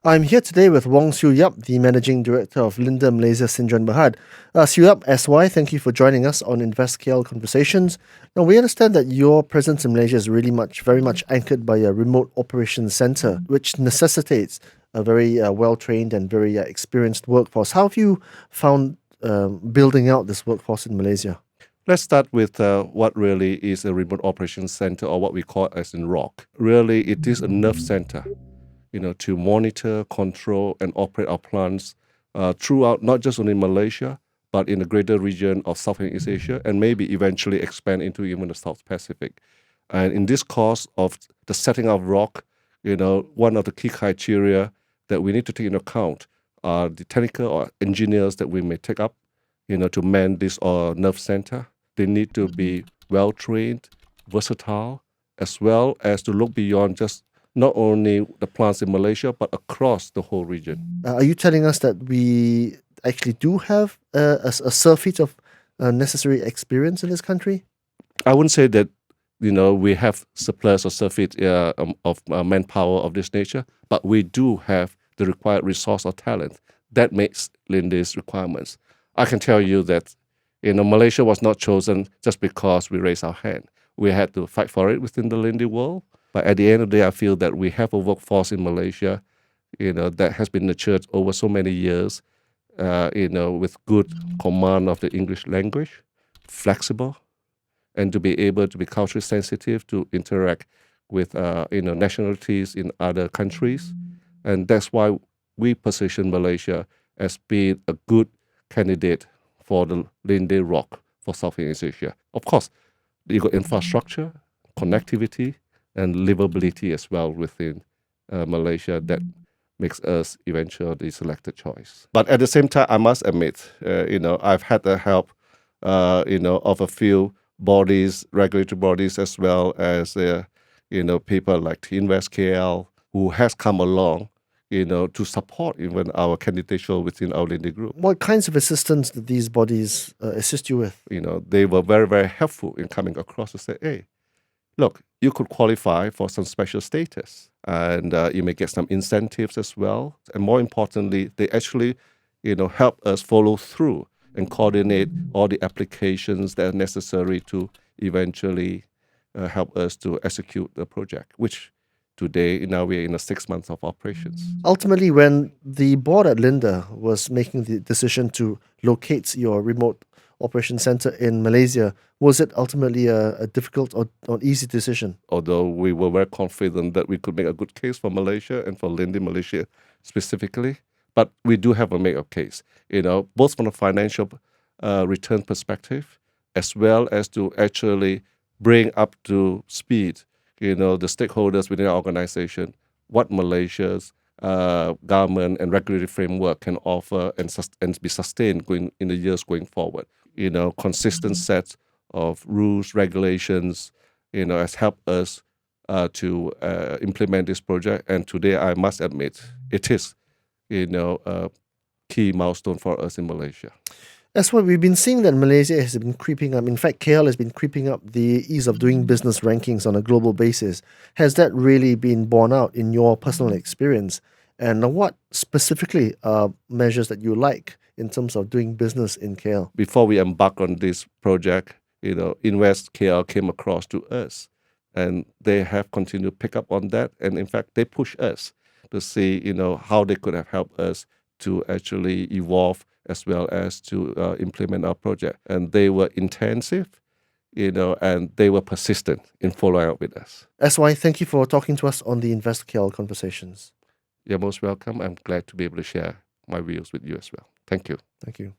I'm here today with Wong Siew Yap, the Managing Director of Linde Malaysia Sdn Bhd. Siew Yap, SY, thank you for joining us on InvestKL Conversation. Now, we understand that your presence in Malaysia is very much anchored by a remote operations center, which necessitates a very well-trained and very experienced workforce. How have you found building out this workforce in Malaysia? Let's start with what really is a remote operations center, or what we call as in ROC. Really, it is a nerve center, to monitor, control, and operate our plants throughout, not just only Malaysia, but in the greater region of Southeast Asia, and maybe eventually expand into even the South Pacific. And in this course of the setting of ROC, one of the key criteria that we need to take into account are the technical or engineers that we may take up, to man this nerve center. They need to be well-trained, versatile, as well as to look beyond just not only the plants in Malaysia, but across the whole region. Are you telling us that we actually do have a surfeit of necessary experience in this country? I wouldn't say that, we have surplus or surfeit of manpower of this nature, but we do have the required resource or talent that makes Linde's requirements. I can tell you that, Malaysia was not chosen just because we raised our hand. We had to fight for it within the Linde world. But at the end of the day, I feel that we have a workforce in Malaysia, that has been nurtured over so many years, with good command of the English language, flexible, and to be able to be culturally sensitive to interact with, nationalities in other countries. And that's why we position Malaysia as being a good candidate for the Linde ROC for Southeast Asia. Of course, you got infrastructure, connectivity, and livability as well within Malaysia that makes us eventually the selected choice. But at the same time, I must admit, I've had the help, of a few bodies, regulatory bodies, as well as, people like InvestKL, who has come along, to support even our candidature within our Linde group. What kinds of assistance did these bodies assist you with? They were very, very helpful in coming across to say, hey, look, you could qualify for some special status, and you may get some incentives as well. And more importantly, they actually, help us follow through and coordinate all the applications that are necessary to eventually help us to execute the project, which today, now we're in 6 months of operations. Ultimately, when the board at Linde was making the decision to locate your remote operation center in Malaysia, was it ultimately a difficult or easy decision? Although we were very confident that we could make a good case for Malaysia and for Linde Malaysia specifically, but we do have a make-up case, both from a financial return perspective, as well as to actually bring up to speed the stakeholders within our organization, what Malaysia's government and regulatory framework can offer and be sustained in the years going forward. Consistent sets of rules, regulations, has helped us to implement this project. And today, I must admit, it is, a key milestone for us in Malaysia. That's why we've been seeing that Malaysia has been creeping up. In fact, KL has been creeping up the ease of doing business rankings on a global basis. Has that really been borne out in your personal experience? And what specifically are measures that you like in terms of doing business in KL? Before we embark on this project, InvestKL came across to us, and they have continued to pick up on that. And in fact, they push us to see, how they could have helped us to actually evolve as well as to implement our project. And they were intensive, and they were persistent in following up with us. SY, thank you for talking to us on the InvestKL Conversations. You're most welcome. I'm glad to be able to share my views with you as well. Thank you. Thank you.